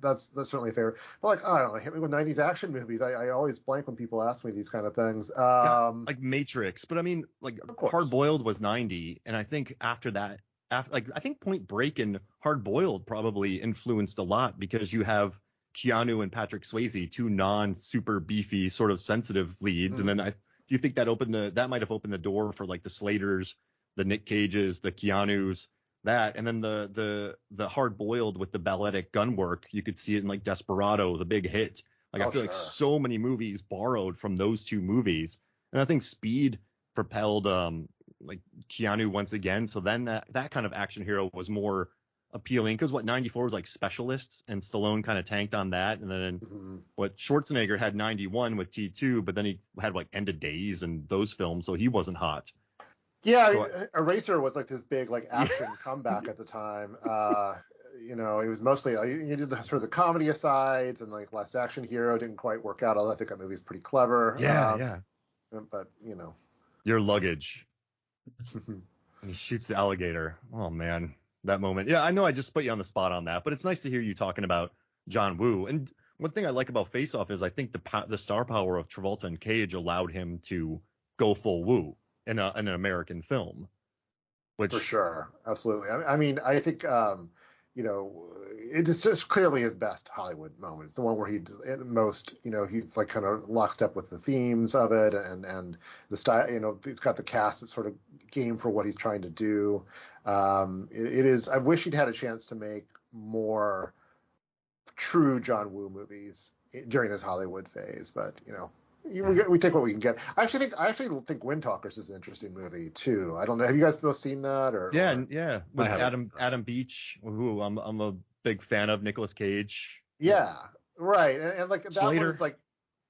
That's certainly a favorite. But like, I don't know, hit me with 90s action movies. I always blank when people ask me these kind of things. Like Matrix, but I mean, like Hard Boiled was 90, and I think after that, I think Point Break and Hard Boiled probably influenced a lot because you have Keanu and Patrick Swayze, two non-super beefy, sort of sensitive leads, and then do you think that might have opened the door for like the Slaters, the Nick Cages, the Keanus, and then the Hard Boiled with the balletic gun work. You could see it in like Desperado, the big hit. Like I feel like so many movies borrowed from those two movies, and I think Speed propelled like Keanu once again. So then that kind of action hero was more appealing because 94 was like Specialists, and Stallone kind of tanked on that, and then what Schwarzenegger had 91 with T2, but then he had like End of Days and those films, so he wasn't hot. Yeah, so Eraser was like this big like action comeback at the time. It was mostly you did the sort of the comedy asides, and like Last Action Hero didn't quite work out. Although I think that movie's pretty clever. Yeah. But Your Luggage. And he shoots the alligator. Oh man. That moment. Yeah, I know I just put you on the spot on that, but it's nice to hear you talking about John Woo. And one thing I like about Face Off is I think the star power of Travolta and Cage allowed him to go full Woo in an American film. Which for sure, absolutely. I mean, I think it's just clearly his best Hollywood moment. It's the one where he's like kind of lockstep with the themes of it and the style. It's got the cast that's sort of game for what he's trying to do. It is. I wish he'd had a chance to make more true John Woo movies during his Hollywood phase, but we take what we can get. I actually think Wind Talkers is an interesting movie too. I don't know. Have you guys both seen that? Yeah. With Adam Beach, who I'm a big fan of, Nicolas Cage. Yeah, right. And like that Slater. one is like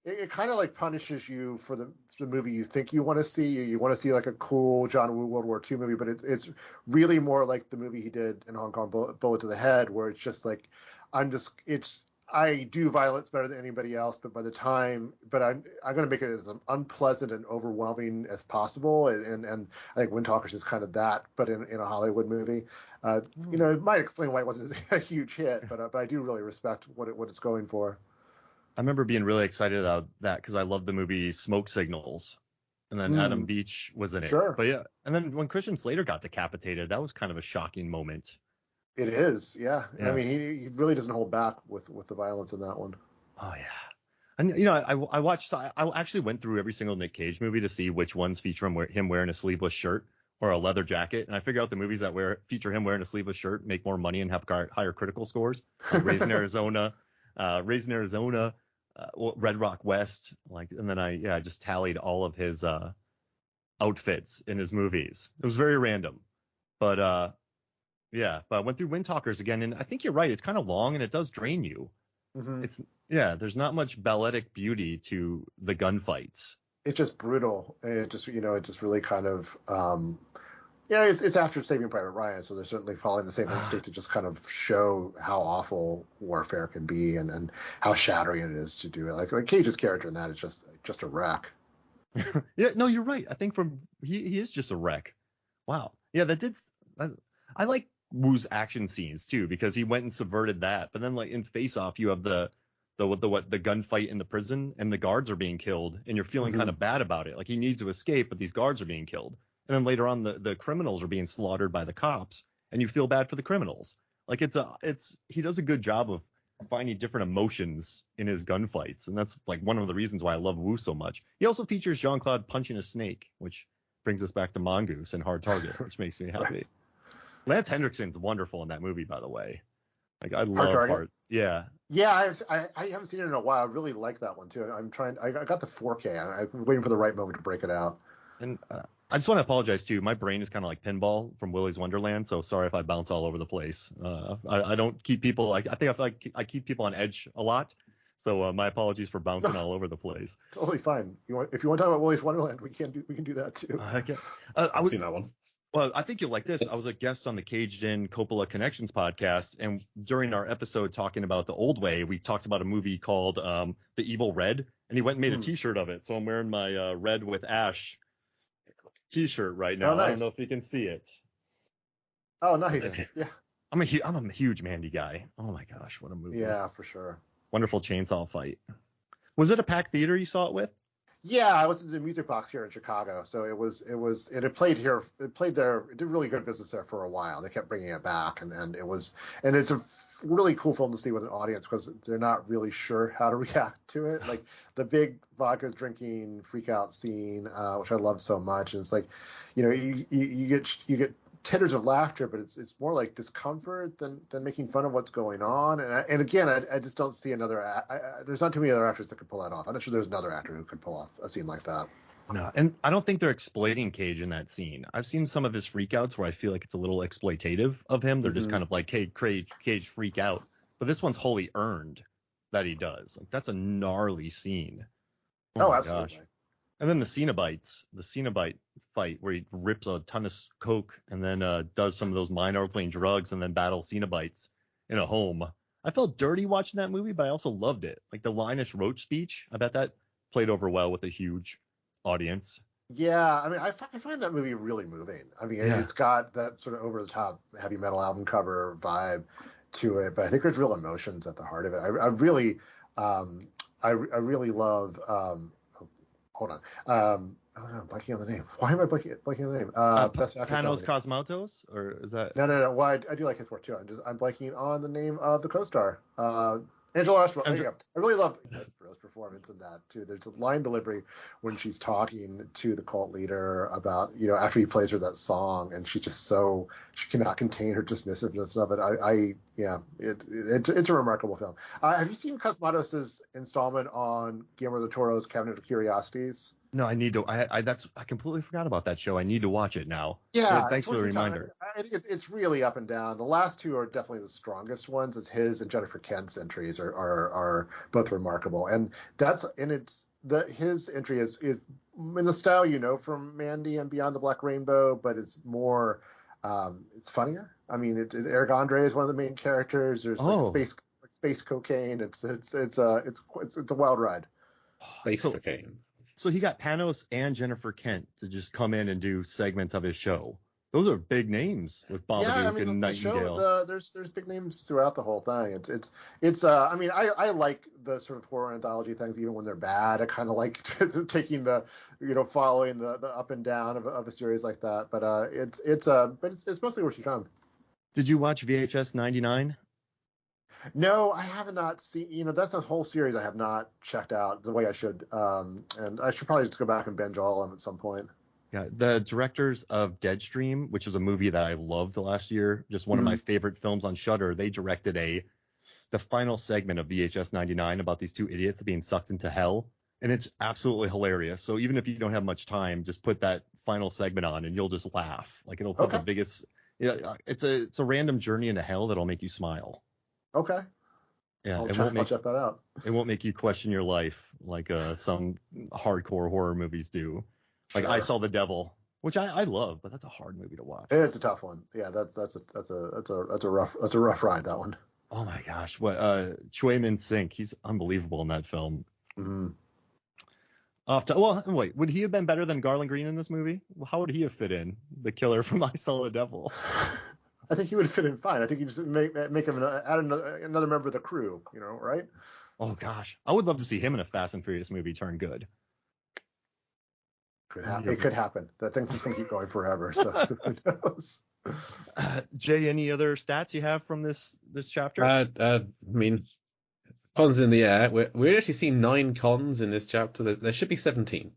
it kind of like punishes you for the movie you think you want to see. You want to see like a cool John Woo World War II movie, but it's really more like the movie he did in Hong Kong, Bullet to the Head, where it's just like I do violence better than anybody else, but I'm going to make it as unpleasant and overwhelming as possible, and I think Wind Talkers is kind of that, but in a Hollywood movie. It might explain why it wasn't a huge hit, but I do really respect what it's going for. I remember being really excited about that because I loved the movie Smoke Signals, and then Adam Beach was in it. Sure. But yeah, and then when Christian Slater got decapitated, that was kind of a shocking moment. It is, yeah. I mean, he really doesn't hold back with the violence in that one. Oh yeah. And I actually went through every single Nick Cage movie to see which ones feature him wearing a sleeveless shirt or a leather jacket, and I figure out the movies that feature him wearing a sleeveless shirt make more money and have higher critical scores. Like Raising Arizona, Red Rock West, and then I just tallied all of his outfits in his movies. It was very random, but but I went through Wind Talkers again, and I think you're right. It's kind of long and it does drain you. Mm-hmm. There's not much balletic beauty to the gunfights. It's just brutal. It just really kind of it's after Saving Private Ryan, so they're certainly following the same instinct to just kind of show how awful warfare can be and how shattering it is to do it. Like Cage's character in that is just a wreck. Yeah, no, you're right. I think he is just a wreck. Wow. Yeah, I like Woo's action scenes too, because he went and subverted that. But then in Face Off, you have the gunfight in the prison, and the guards are being killed, and you're feeling kind of bad about it. Like he needs to escape, but these guards are being killed. And then later on, the criminals are being slaughtered by the cops, and you feel bad for the criminals. Like he does a good job of finding different emotions in his gunfights, and that's like one of the reasons why I love Woo so much. He also features Jean-Claude punching a snake, which brings us back to Mongoose and Hard Target, which makes me happy. Right. Lance Henriksen's wonderful in that movie, by the way. Like I love Hard. Yeah. Yeah, I haven't seen it in a while. I really like that one too. I got the 4K. I'm waiting for the right moment to break it out. And I just want to apologize too. My brain is kind of like pinball from Willy's Wonderland, so sorry if I bounce all over the place. I don't keep people. I think I feel like I keep people on edge a lot. So my apologies for bouncing all over the place. Totally fine. If you want to talk about Willy's Wonderland, we can do that too. Okay. I've seen that one. Well, I think you'll like this. I was a guest on the Caged In Coppola Connections podcast, and during our episode talking about The Old Way, we talked about a movie called The Evil Red, and he went and made a T-shirt of it. So I'm wearing my Red with Ash T-shirt right now. Oh, nice. I don't know if you can see it. Oh, nice. Yeah. I'm a huge Mandy guy. Oh my gosh, what a movie. Yeah, for sure. Wonderful chainsaw fight. Was it a packed theater you saw it with? Yeah, I was at the Music Box here in Chicago, so it played here. It played there. It did really good business there for a while. They kept bringing it back, and it's a really cool film to see with an audience because they're not really sure how to react to it. Like the big vodka drinking freak out scene, which I love so much, and it's like, you get titters of laughter, but it's more like discomfort than making fun of what's going on. And again, I just don't see there's not too many other actors that could pull that off. I'm not sure there's another actor who could pull off a scene like that. No, and I don't think they're exploiting Cage in that scene. I've seen some of his freakouts where I feel like it's a little exploitative of him. They're just kind of like, hey, Cage freak out. But this one's wholly earned that he does. Like that's a gnarly scene. Oh absolutely. Gosh. And then the Cenobite fight where he rips a ton of coke and then does some of those mind-altering drugs and then battles Cenobites in a home. I felt dirty watching that movie, but I also loved it. Like the Linus Roach speech, I bet that played over well with a huge audience. Yeah, I mean, I find that movie really moving. I mean, It's got that sort of over-the-top heavy metal album cover vibe to it, but I think there's real emotions at the heart of it. I really love. Hold on. I'm blanking on the name. Why am I blanking on the name? Panos Cosmatos, or is that? No. Well, I do like his work too. I'm blanking on the name of the co-star. Angela Rushmore. I really love Rose performance in that too. There's a line delivery when she's talking to the cult leader about, after he plays her that song, and she's just she cannot contain her dismissiveness of it. It's a remarkable film. Have you seen Cosmatos' installment on Guillermo del Toro's Cabinet of Curiosities? No, I need to. I completely forgot about that show. I need to watch it now. Yeah, thanks for the reminder. I think it's really up and down. The last two are definitely the strongest ones, as his and Jennifer Kent's entries are both remarkable. And his entry is in the style from Mandy and Beyond the Black Rainbow, but it's more it's funnier. I mean, Eric Andre is one of the main characters. There's space cocaine. It's a wild ride. Space cocaine. So he got Panos and Jennifer Kent to just come in and do segments of his show. Those are big names with Babadook and Nightingale. Show, there's big names throughout the whole thing. It's I mean, I like the sort of horror anthology things even when they're bad. I kind of like taking the, following the up and down of a series like that. But it's mostly worth your time. Did you watch VHS 99? No, I have not seen. That's a whole series I have not checked out the way I should. And I should probably just go back and binge all of them at some point. Yeah, the directors of Deadstream, which is a movie that I loved last year, just one of my favorite films on Shudder, they directed the final segment of VHS 99 about these two idiots being sucked into hell, and it's absolutely hilarious. So even if you don't have much time, just put that final segment on and you'll just laugh. Like it'll put the biggest. Yeah, it's a random journey into hell that'll make you smile. Okay. Yeah, I'll check that out. It won't make you question your life like some hardcore horror movies do. Like I Saw the Devil, which I love, but that's a hard movie to watch. It is a tough one. Yeah, that's a rough ride, that one. Oh my gosh, what Choi Min-sik, he's unbelievable in that film. Wait, would he have been better than Garland Green in this movie? Well, how would he have fit in? The killer from I Saw the Devil. I think he would fit in fine. I think you just make him add another member of the crew, right? Oh gosh, I would love to see him in a Fast and Furious movie turn good. It could happen. That thing's just gonna keep going forever. So who knows? Jay, any other stats you have from this chapter? I mean, cons in the air. We're actually seeing 9 cons in this chapter. There should be 17.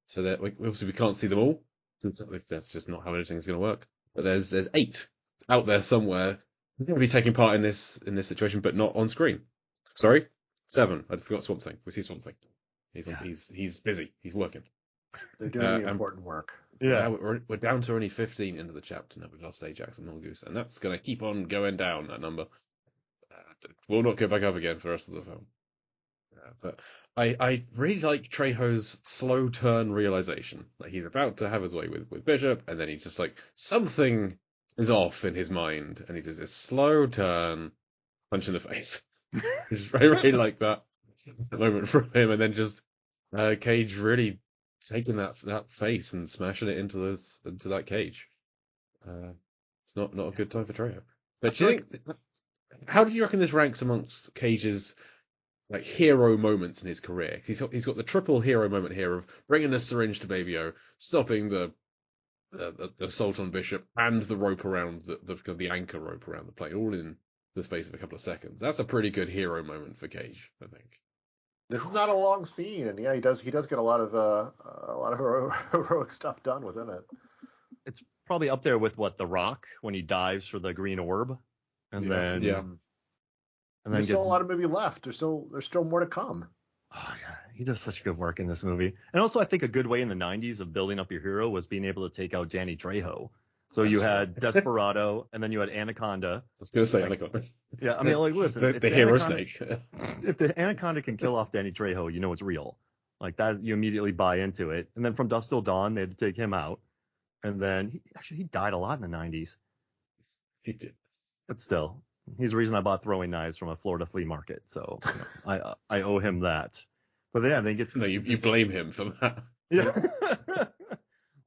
So that obviously we can't see them all. That's just not how everything's going to work. But there's 8 out there somewhere. They're going to be taking part in this situation, but not on screen. Sorry, 7. I forgot Swamp Thing. We see Swamp Thing. He's busy. He's working. They're doing the important work. Yeah, we're down to only 15 into the chapter now. We've lost Ajax and Mongoose, and that's going to keep on going down, that number. Will not go back up again for the rest of the film. But I really like Trejo's slow turn realization. Like he's about to have his way with Bishop, and then he's just like, something is off in his mind, and he does this slow turn, punch in the face. Just really like that moment from him, and then just Cage really taking that face and smashing it into that cage. It's not a good time for Trejo. But do you think? How do you reckon this ranks amongst Cage's like hero moments in his career? He's got the triple hero moment here of bringing the syringe to Baby O, stopping the assault on Bishop, and the rope around the anchor rope around the plane, all in the space of a couple of seconds. That's a pretty good hero moment for Cage, I think. This is not a long scene, and yeah, he does get a lot of heroic stuff done within it. It's probably up there with The Rock when he dives for the green orb, and then there's still a lot of movie left. There's still more to come. Oh yeah, he does such good work in this movie, and also I think a good way in the '90s of building up your hero was being able to take out Danny Trejo. So you had Desperado, and then you had Anaconda. I was going to say Anaconda. Yeah, I mean, like, listen. the hero snake. If the Anaconda can kill off Danny Trejo, you know it's real. Like that, you immediately buy into it. And then from Dusk Till Dawn, they had to take him out. And then, he died a lot in the 90s. He did. But still, he's the reason I bought throwing knives from a Florida flea market. So I owe him that. But yeah, I think it's... No, you blame him for that. Yeah.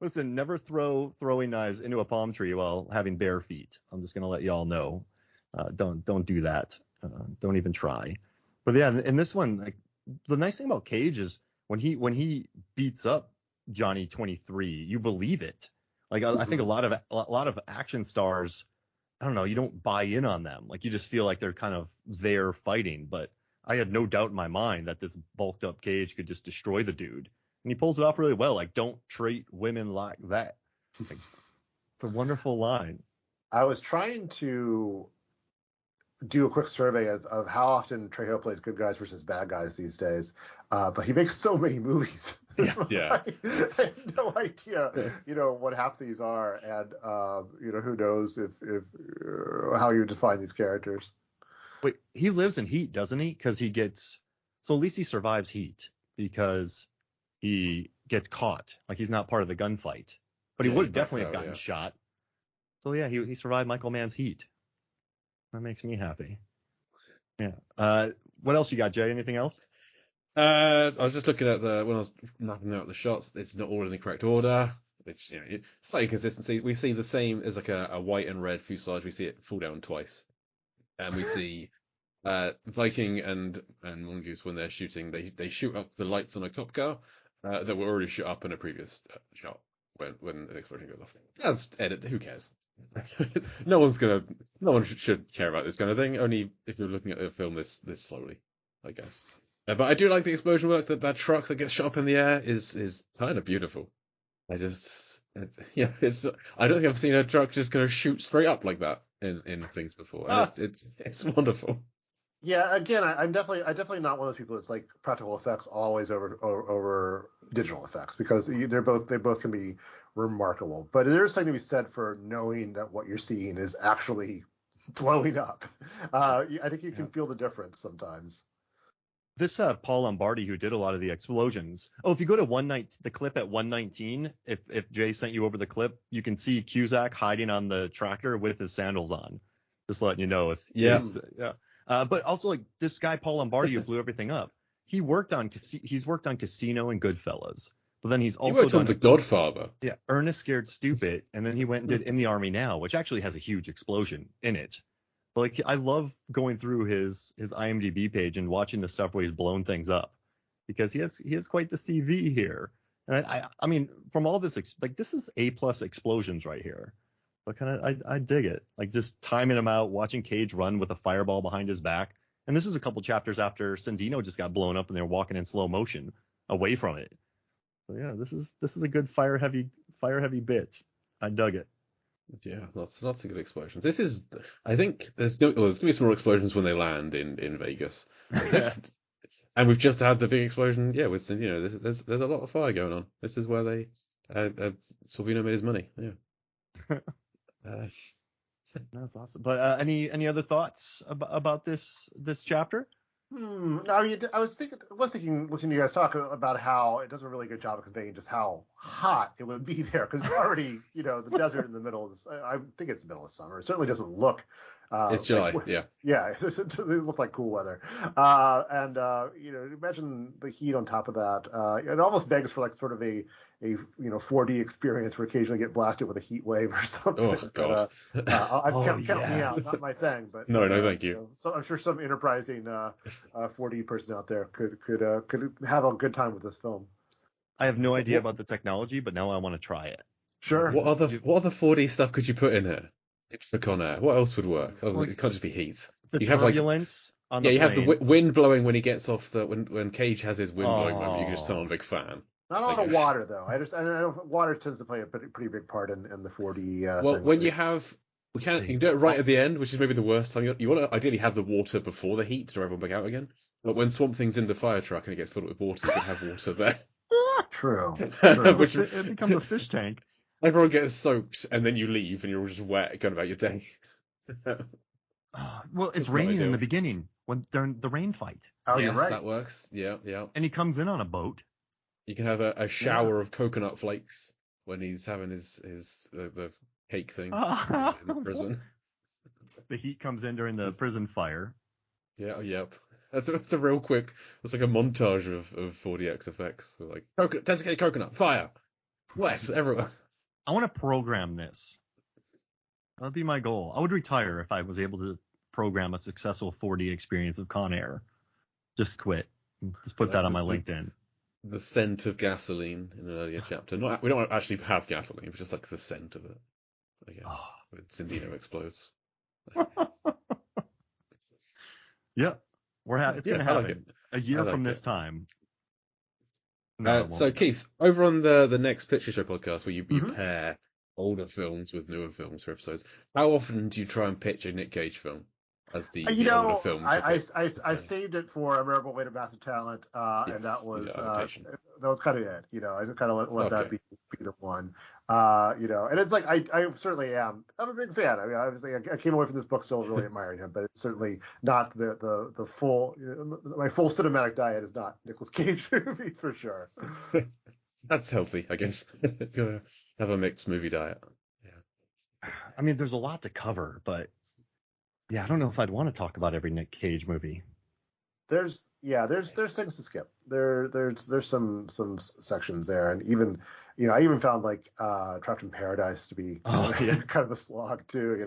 Listen, never throw throwing knives into a palm tree while having bare feet. I'm just gonna let y'all know. Don't do that. Don't even try. But yeah, in this one, like, the nice thing about Cage is when he beats up Johnny 23, you believe it. Like I think a lot of action stars, I don't know, you don't buy in on them. Like you just feel like they're kind of there fighting. But I had no doubt in my mind that this bulked up Cage could just destroy the dude. And he pulls it off really well. Like, don't treat women like that. Like, it's a wonderful line. I was trying to do a quick survey of how often Trejo plays good guys versus bad guys these days, but he makes so many movies. Yeah. I have no idea, what half these are, and who knows if how you define these characters. Wait, he lives in Heat, doesn't he? Because so at least he survives Heat because he gets caught. Like he's not part of the gunfight, but he would definitely have gotten shot. So yeah, he survived Michael Mann's Heat. That makes me happy. Yeah. What else you got, Jay? Anything else? I was just looking at when I was mapping out the shots. It's not all in the correct order, which slight inconsistency. We see the same as like a white and red fuselage. We see it fall down twice, and we see Viking and Mongoose when they're shooting. They shoot up the lights on a cop car that were already shot up in a previous shot when an explosion goes off. That's edit. Who cares? No one should care about this kind of thing. Only if you're looking at a film this slowly, I guess. But I do like the explosion work. That truck that gets shot up in the air is kind of beautiful. I don't think I've seen a truck just kind of shoot straight up like that in things before. And it's wonderful. Yeah, again, I'm definitely not one of those people that's like practical effects always over digital effects, because they both can be remarkable. But there is something to be said for knowing that what you're seeing is actually blowing up. I think you can feel the difference sometimes. This Paul Lombardi, who did a lot of the explosions. Oh, if you go to the clip at 119, if Jay sent you over the clip, you can see Cusack hiding on the tractor with his sandals on. Just letting you know if Yes. Yeah. But also, like, this guy Paul Lombardi who blew everything up, he's worked on Casino and Goodfellas, but then he's also worked on The Godfather. Yeah, Ernest Scared Stupid, and then he went and did In the Army Now, which actually has a huge explosion in it. But like, I love going through his IMDb page and watching the stuff where he's blown things up, because he has quite the CV here. And I mean, from all this, like, this is A+ explosions right here. But kind of, I dig it. Like, just timing him out, watching Cage run with a fireball behind his back. And this is a couple chapters after Sandino just got blown up and they're walking in slow motion away from it. So yeah, this is a good fire heavy bit. I dug it. Yeah, lots of good explosions. I think there's gonna be some more explosions when they land in Vegas. And we've just had the big explosion. Yeah, with there's a lot of fire going on. This is where they Sorvino made his money. Yeah. That's awesome. But any other thoughts about this chapter? No, I mean, I was thinking, listening to you guys talk about how it does a really good job of conveying just how hot it would be there, because it's already, the desert in the middle of this. I think it's the middle of summer. It certainly doesn't look. It's July, yeah. Yeah, it looked like cool weather. And imagine the heat on top of that. It almost begs for like sort of a 4D experience where occasionally get blasted with a heat wave or something. Oh God! Count me out. Not my thing. But no, thank you. So I'm sure some enterprising 4D person out there could have a good time with this film. I have no idea about the technology, but now I want to try it. Sure. What other 4D stuff could you put in here for Con Air? What else would work? It can't just be heat. The turbulence on the plane. You have the wind blowing when he gets off when Cage has his wind blowing moment. You can just turn on a big fan. Not a lot of water though. I know water tends to play a pretty big part in the 4D. Well, when you have, you can do it right at the end, which is maybe the worst time. You want to ideally have the water before the heat to draw everyone back out again. But when Swamp Thing's in the fire truck and it gets filled with water, you can have water there. True. It becomes a fish tank. Everyone gets soaked, and then you leave, and you're all just wet, going about your day. Well, it's raining in the beginning when during the rain fight. Oh, yes, you're right. That works. Yeah. And he comes in on a boat. You can have a shower of coconut flakes when he's having the cake thing in prison. The heat comes in during the prison fire. Yeah. Yep. That's a real quick. It's like a montage of 4DX effects. So like desiccated coconut, fire, wet everywhere. I want to program this. That'd be my goal. I would retire if I was able to program a successful 4D experience of Con Air. Just quit. Just put that on my LinkedIn. The scent of gasoline in an earlier chapter. We don't actually have gasoline, but just like the scent of it, I guess. When Sandino explodes. Yeah. It's going to happen a year from this time. No, so Keith, over on the next Picture Show podcast where you pair older films with newer films for episodes, how often do you try and pitch a Nick Cage film as the older film? I saved it for A Memorable Weight of Massive Talent, and that was kind of it. I just kind of let that be the one. And it's like I certainly am. I'm a big fan. I mean, obviously, I came away from this book still really admiring him, but it's certainly not the full. My full cinematic diet is not Nicolas Cage movies for sure. That's healthy, I guess. Gotta have a mixed movie diet. Yeah. I mean, there's a lot to cover, but Yeah, I don't know if I'd want to talk about every Nick Cage movie. There's things to skip. There's some sections there, and even I even found like Trapped in Paradise to be kind of a slog too.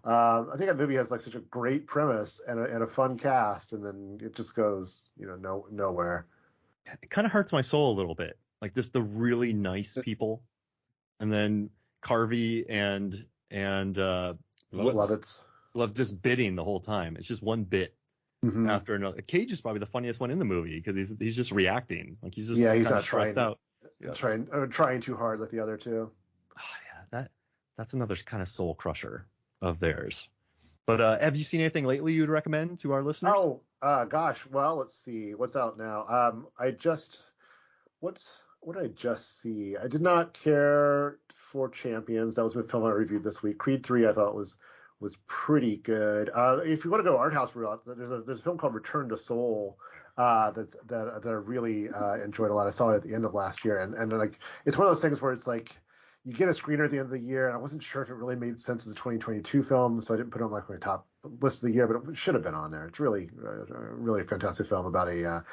I think that movie has like such a great premise and a fun cast, and then it just goes nowhere. It kind of hurts my soul a little bit. Like just the really nice people, and then Carvey and Lovitz. Love just bidding the whole time. It's just one bit after another. Cage is probably the funniest one in the movie because he's just reacting. Like he's not stressed out. Trying too hard like the other two. Oh, yeah, that's another kind of soul crusher of theirs. But have you seen anything lately you'd recommend to our listeners? Oh, gosh. Well, let's see. What's out now? What did I just see? I did not care for Champions. That was a film I reviewed this week. Creed 3 I thought was pretty good. If you want to go art house route, there's a film called Return to Seoul that I really enjoyed a lot. I saw it at the end of last year, and like it's one of those things where it's like you get a screener at the end of the year, and I wasn't sure if it really made sense as a 2022 film, so I didn't put it on like my top list of the year, but it should have been on there. It's really a fantastic film about a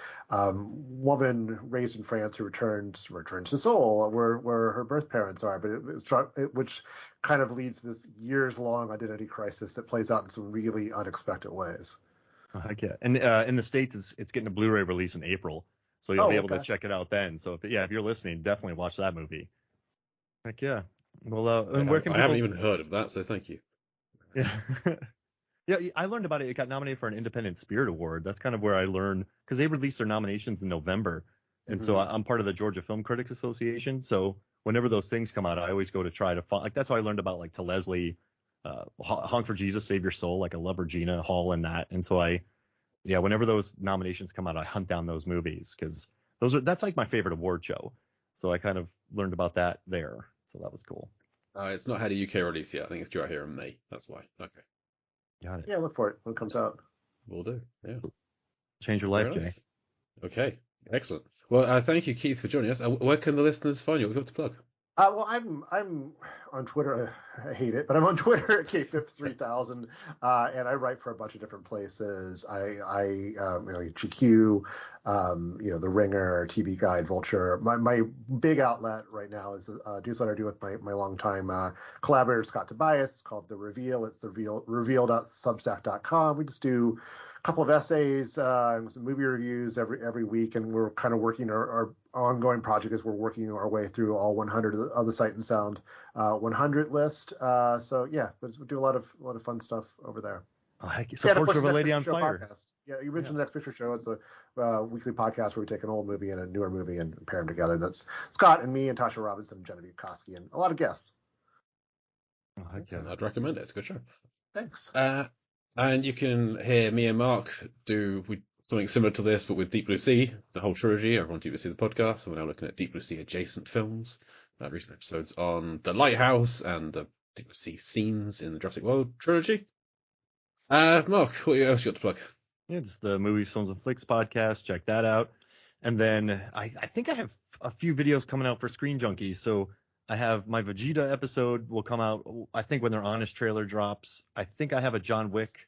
woman raised in France who returns to Seoul, where her birth parents are, but which kind of leads to this years-long identity crisis that plays out in some really unexpected ways. I get. And in the States, it's getting a Blu-ray release in April, so you'll be able to check it out then. So if you're listening, definitely watch that movie. Heck yeah. Well, and where can I haven't even heard of that, so thank you. Yeah. Yeah, I learned about it. It got nominated for an Independent Spirit Award. That's kind of where I learned, because they released their nominations in November. And so I'm part of the Georgia Film Critics Association. So whenever those things come out, I always go to try to find, like, that's how I learned about like To Leslie, Honk for Jesus, Save Your Soul, like I love Regina Hall in that. And so whenever those nominations come out, I hunt down those movies because that's like my favorite award show. So I kind of learned about that there. So that was cool. It's not had a UK release yet. I think it's due out here in May. That's why. Okay. Got it. Yeah, look for it when it comes out. Will do. Yeah. Change your life, Jay. Okay. Excellent. Well, thank you, Keith, for joining us. Where can the listeners find you? What do you have to plug? Well, I'm on Twitter. I hate it, but I'm on Twitter at KPhips3000, and I write for a bunch of different places. I GQ, The Ringer, TV Guide, Vulture. My big outlet right now is a newsletter I do with my longtime collaborator Scott Tobias. It's called The Reveal. It's reveal.substack.com. We just do a couple of essays, some movie reviews every week, and we're kind of working our ongoing project is we're working our way through all 100 of the Sight and Sound 100 list. So yeah, but we do a lot of fun stuff over there. Oh, heck, so Portrait of a Lady on Fire. Podcast. Yeah, you mentioned the Next Picture Show. It's a weekly podcast where we take an old movie and a newer movie and pair them together. That's Scott and me and Tasha Robinson and Genevieve Koski and a lot of guests. Oh, heck yeah. I'd recommend it. It's a good show. Thanks. And you can hear me and Mark do something similar to this, but with Deep Blue Sea, the whole trilogy over on Deep Blue Sea, the podcast. And we're now looking at Deep Blue Sea adjacent films. Recent episodes on The Lighthouse and the Deep Blue Sea scenes in the Jurassic World trilogy. Mark, what else you got to plug? Yeah, just the Movies, Films, and Flicks podcast. Check that out. And then I think I have a few videos coming out for Screen Junkies. So I have my Vegeta episode will come out, I think, when their Honest trailer drops. I think I have a John Wick.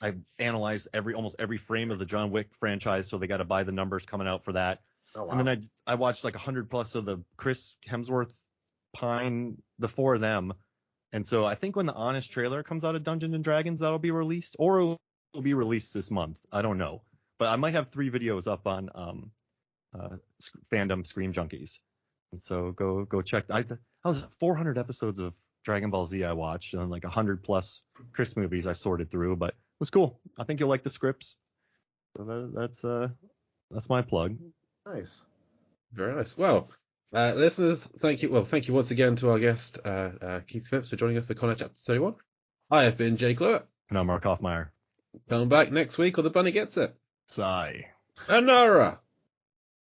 I've analyzed almost every frame of the John Wick franchise, so they got to buy the numbers coming out for that. Oh, wow. And then I watched like 100 plus of the Chris Hemsworth, Pine, the four of them. And so I think when the Honest trailer comes out of Dungeons and Dragons, that'll be released, or it'll be released this month. I don't know, but I might have 3 videos up on Fandom Scream Junkies. And so go check. I was 400 episodes of Dragon Ball Z I watched, and like 100 plus Chris movies I sorted through, but it was cool. I think you'll like the scripts. So that's my plug. Nice. Very nice. Well, listeners, thank you. Well, thank you once again to our guest, Keith Phipps, for joining us for Con Air Chapter 31. I have been Jay Cluett. And I'm Mark Hoffmeyer. Come back next week or the bunny gets it. Sigh. Anara.